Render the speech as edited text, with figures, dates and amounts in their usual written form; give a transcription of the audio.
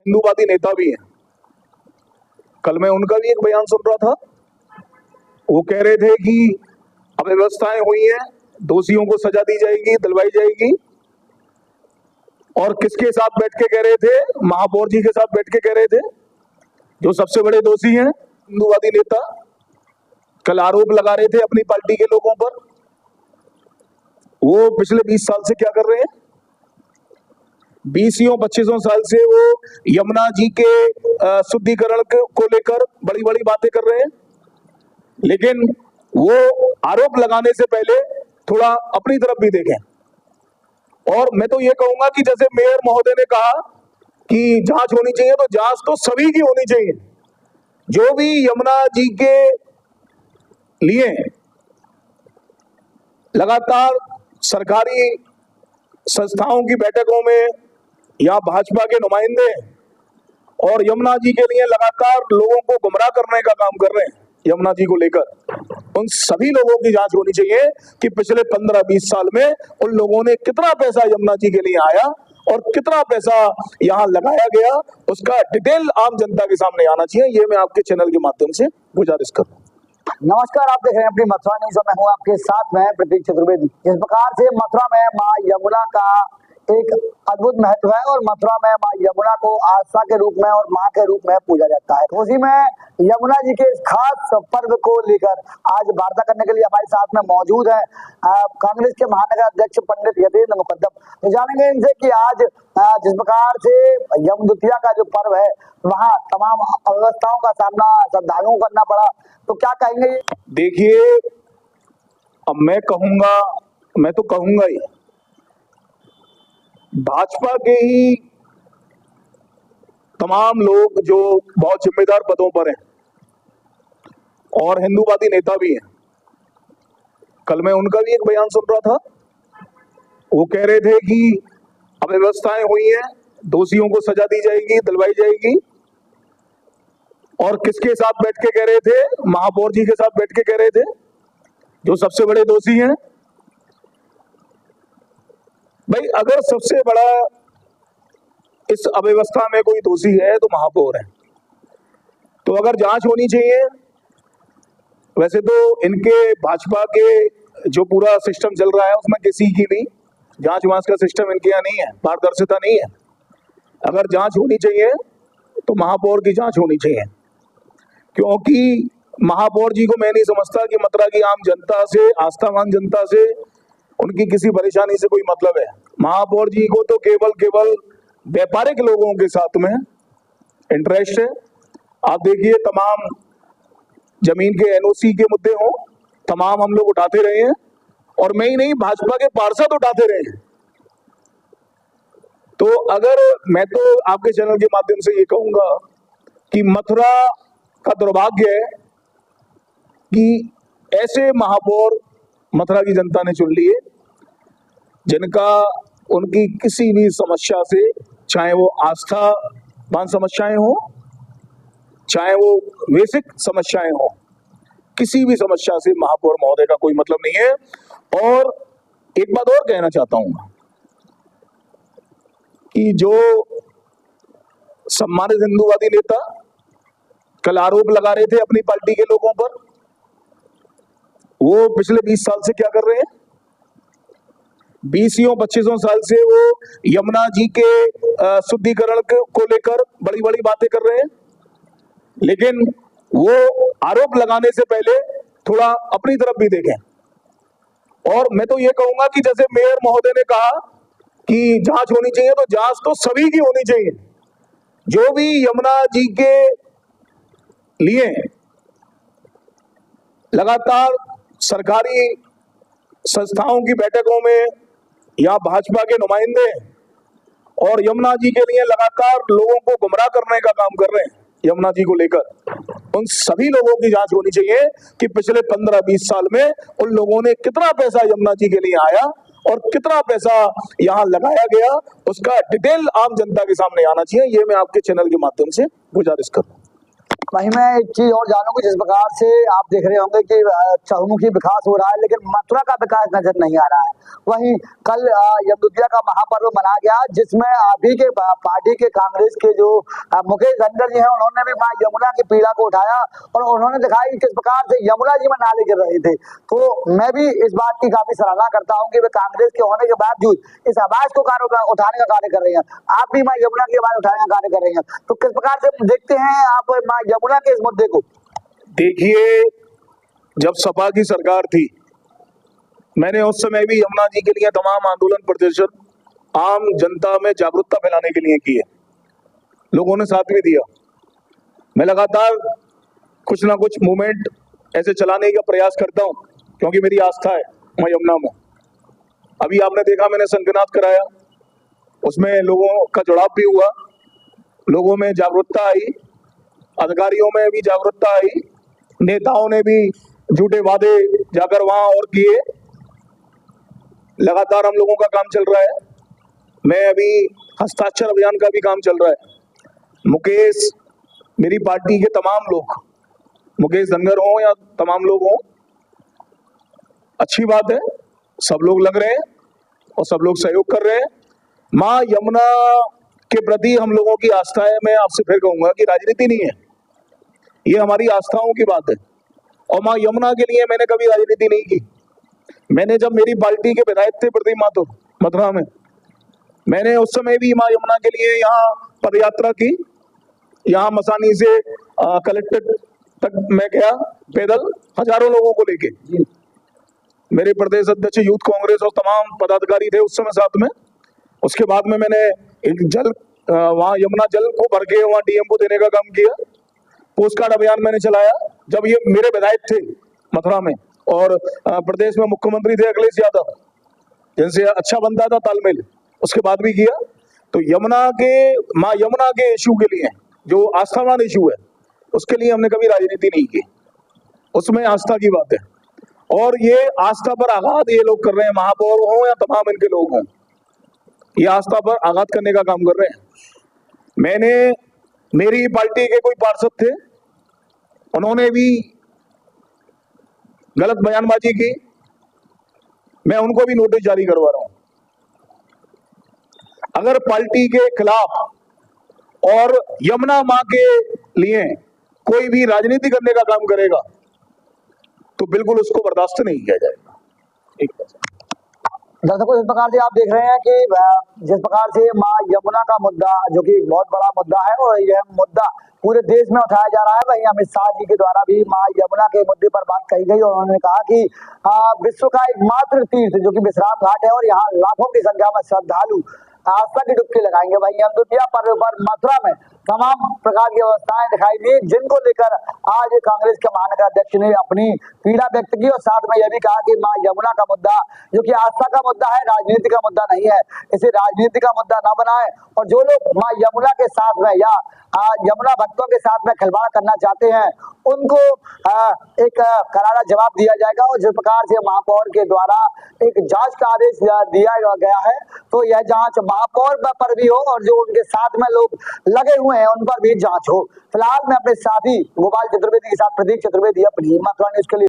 हिंदूवादी नेता भी हैं। कल मैं उनका भी एक बयान सुन रहा था। वो कह रहे थे कि अव्यवस्थाएं हुई हैं, दोषियों को सजा दी जाएगी, दिलवाई जाएगी। और किसके साथ बैठ के कह रहे थे? महापौर जी के साथ बैठ के कह रहे थे, जो सबसे बड़े दोषी हैं हिंदूवादी नेता। कल आरोप लगा रहे थे अपनी पार्टी के लोगों पर। वो पिछले 20 साल से क्या कर रहे हैं? 20-25 साल से वो यमुना जी के शुद्धिकरण को लेकर बड़ी बड़ी बातें कर रहे हैं। लेकिन वो आरोप लगाने से पहले थोड़ा अपनी तरफ भी देखें। और मैं तो ये कहूंगा कि जैसे मेयर महोदय ने कहा कि जांच होनी चाहिए, तो जांच तो सभी की होनी चाहिए। जो भी यमुना जी के लिए लगातार सरकारी संस्थाओं की बैठकों में या भाजपा के नुमाइंदे और यमुना जी के लिए लगातार लोगों को गुमराह करने का काम कर रहे हैं यमुना जी को लेकर, उन सभी लोगों की जांच होनी चाहिए कि पिछले 15-20 साल में उन लोगों ने कितना पैसा यमुना जी के लिए आया और कितना पैसा यहाँ लगाया गया, उसका डिटेल आम जनता के सामने आना चाहिए। ये मैं आपके चैनल के माध्यम से गुजारिश कर रहा हूँ। नमस्कार, आप देख रहे हैं अपनी मथुरा न्यूज़। मैं हूं आपके साथ में प्रतीक चतुर्वेदी। इस प्रकार से मथुरा में मां यमुना का एक अद्भुत महत्व है और मथुरा में मां यमुना को आस्था के रूप में और मां के रूप में पूजा जाता है। तो उसी में यमुना जी के इस खास पर्व को लेकर आज वार्ता करने के लिए हमारे साथ में मौजूद है कांग्रेस के महानगर अध्यक्ष पंडित यतीन्द्र मुकद्दम। तो जानेंगे इनसे कि आज जिस प्रकार से यमद्वितीया का जो पर्व है वहाँ तमाम अव्यवस्थाओं का सामना श्रद्धालुओं को करना पड़ा, तो क्या कहेंगे? देखिए, अब मैं तो कहूंगा ही, भाजपा के ही तमाम लोग जो बहुत जिम्मेदार पदों पर हैं और हिंदूवादी नेता भी हैं। कल मैं उनका भी एक बयान सुन रहा था। वो कह रहे थे कि अव्यवस्थाएं हुई हैं, दोषियों को सजा दी जाएगी, दिलवाई जाएगी। और किसके साथ बैठ के कह रहे थे? महापौर जी के साथ बैठ के कह रहे थे, जो सबसे बड़े दोषी हैं। भाई, अगर सबसे बड़ा इस अव्यवस्था में कोई दोषी है तो महापौर है। तो अगर जांच होनी चाहिए, वैसे तो इनके भाजपा के जो पूरा सिस्टम चल रहा है उसमें किसी की भी जांच वांच का सिस्टम इनके यहाँ नहीं है, पारदर्शिता नहीं है। अगर जांच होनी चाहिए तो महापौर की जांच होनी चाहिए, क्योंकि महापौर जी को मैं नहीं समझता कि मथुरा की आम जनता से, आस्थावान जनता से उनकी किसी परेशानी से कोई मतलब है। महापौर जी को तो केवल व्यापारिक लोगों के साथ में इंटरेस्ट है। आप देखिए, तमाम जमीन के एनओसी के मुद्दे हो, तमाम हम लोग उठाते रहे हैं और मैं ही नहीं, भाजपा के पार्षद उठाते रहे हैं। तो अगर मैं तो आपके चैनल के माध्यम से ये कहूंगा कि मथुरा का दुर्भाग्य है कि ऐसे महापौर मथुरा की जनता ने चुन लिए जिनका उनकी किसी भी समस्या से, चाहे वो आस्थावान समस्याएं हो, चाहे वो बेसिक समस्याएं हो, किसी भी समस्या से महापौर महोदय का कोई मतलब नहीं है। और एक बात और कहना चाहता हूं कि जो सम्मानित हिंदूवादी नेता कल आरोप लगा रहे थे अपनी पार्टी के लोगों पर, वो पिछले 20 साल से क्या कर रहे हैं? 20-25 साल से वो यमुना जी के शुद्धिकरण को लेकर बड़ी बड़ी बातें कर रहे हैं। लेकिन वो आरोप लगाने से पहले थोड़ा अपनी तरफ भी देखें। और मैं तो ये कहूंगा कि जैसे मेयर महोदय ने कहा कि जांच होनी चाहिए, तो जांच तो सभी की होनी चाहिए। जो भी यमुना जी के लिए लगातार सरकारी संस्थाओं की बैठकों में या भाजपा के नुमाइंदे और यमुना जी के लिए लगातार लोगों को गुमराह करने का काम कर रहे हैं यमुना जी को लेकर, उन सभी लोगों की जांच होनी चाहिए कि पिछले 15-20 साल में उन लोगों ने कितना पैसा यमुना जी के लिए आया और कितना पैसा यहाँ लगाया गया, उसका डिटेल आम जनता के सामने आना चाहिए। ये मैं आपके चैनल के माध्यम से गुजारिश कर रहा हूँ। वहीं मैं एक चीज और जानूंगी, जिस प्रकार से आप देख रहे होंगे कि चहुमुखी विकास हो रहा है, लेकिन मथुरा का विकास नजर नहीं आ रहा है। वहीं कल यमदुतिया का महापर्व मनाया गया, जिसमें अभी के पार्टी के कांग्रेस के जो मुकेश धनगर जी हैं, उन्होंने भी मां यमुना की पीड़ा को उठाया और उन्होंने दिखाया कि किस प्रकार से यमुना जी में नाले गिर रहे थे। तो मैं भी इस बात की काफी सराहना करता हूँ कि वे कांग्रेस के होने के बावजूद इस आवाज को उठाने का कार्य कर रहे हैं। आप भी मां यमुना की आवाज उठाने का कार्य कर रहे हैं, तो किस प्रकार से देखते हैं आप मां यमुना के इस मुद्दे को? देखिए, जब सपा की सरकार थी, मैंने उस समय भी यमुना जी के लिए तमाम आंदोलन प्रदर्शन आम जनता में जागरूकता फैलाने के लिए किए, लोगों ने साथ भी दिया। मैं लगातार कुछ ना कुछ मूवमेंट ऐसे चलाने का प्रयास करता हूं, क्योंकि मेरी आस्था है मां यमुना में। अभी आपने देखा, मैंने संगनाथ कराया, उसमें लोगों का जुड़ाव भी हुआ, लोगों में जागरूकता आई, अधिकारियों में भी जागरूकता आई, नेताओं ने भी झूठे वादे जाकर वहां और किए। लगातार हम लोगों का काम चल रहा है। मैं अभी हस्ताक्षर अभियान का भी काम चल रहा है। मुकेश, मेरी पार्टी के तमाम लोग, मुकेश धनगर हो या तमाम लोग हो, अच्छी बात है, सब लोग लग रहे हैं और सब लोग सहयोग कर रहे हैं। मां यमुना के प्रति हम लोगों की आस्था है। मैं आपसे फिर कहूंगा कि राजनीति नहीं है, ये हमारी आस्थाओं की बात है। और मां यमुना के लिए मैंने कभी राजनीति नहीं की। मैंने जब मेरी पार्टी के विधायक थे प्रदीप माथुर मथुरा में, मैंने उस समय भी मां यमुना के लिए यहाँ पदयात्रा की, यहाँ मसानी से कलेक्टर तक मैं गया पैदल, हजारों लोगों को लेके। मेरे प्रदेश अध्यक्ष यूथ कांग्रेस और तमाम पदाधिकारी थे उस समय साथ में। उसके बाद में मैंने एक जल वहाँ यमुना जल को भर के वहाँ डीएम को देने का काम किया। पोस्ट कार्ड अभियान मैंने चलाया जब ये मेरे विधायक थे मथुरा में, और प्रदेश में मुख्यमंत्री थे अखिलेश यादव, जिनसे अच्छा बनता था तालमेल, उसके बाद भी किया। तो मां यमुना के इशू के लिए, जो आस्थावान इशू है, उसके लिए हमने कभी राजनीति नहीं की, उसमें आस्था की बात है। और ये आस्था पर आघात ये लोग कर रहे हैं, महापौर हो या तमाम इनके लोग हों, ये आस्था पर आघात करने का काम कर रहे हैं। मेरी पार्टी के कोई पार्षद थे, उन्होंने भी गलत बयानबाजी की, मैं उनको भी नोटिस जारी करवा रहा हूं। अगर पार्टी के खिलाफ और यमुना मां के लिए कोई भी राजनीति करने का काम करेगा तो बिल्कुल उसको बर्दाश्त नहीं किया जाएगा। दर्शकों, इस प्रकार से आप देख रहे हैं कि जिस प्रकार से मां यमुना का मुद्दा, जो कि बहुत बड़ा मुद्दा है और यह मुद्दा पूरे देश में उठाया जा रहा है, वहीं अमित शाह जी के द्वारा भी मां यमुना के मुद्दे पर बात कही गई और उन्होंने कहा कि विश्व का एकमात्र तीर्थ जो कि विश्राम घाट है और यहाँ लाखों की संख्या में श्रद्धालु आस्था की डुबकी लगाएंगे। वहीं यमदुतिया पर्व पर मथुरा में तमाम प्रकार की व्यवस्थाएं दिखाई दी, जिनको लेकर आज कांग्रेस के महानगर अध्यक्ष ने अपनी पीड़ा व्यक्त की और साथ में यह भी कहा कि मां यमुना का मुद्दा जो कि आस्था का मुद्दा है, राजनीति का मुद्दा नहीं है, इसे राजनीति का मुद्दा न बनाए। और जो लोग मां यमुना के साथ में या यमुना भक्तों के साथ में खिलवाड़ करना चाहते हैं, उनको एक करारा जवाब दिया जाएगा। और जिस प्रकार से महापौर के द्वारा एक जांच का आदेश दिया गया है, तो यह जांच महापौर पर भी हो और जो उनके साथ में लोग लगे हुए हैं उन पर भी जांच हो। फिलहाल मैं अपने साथी गोपाल चतुर्वेदी के साथ प्रदीप चतुर्वेदी, अपनी मथुरा न्यूज के लिए।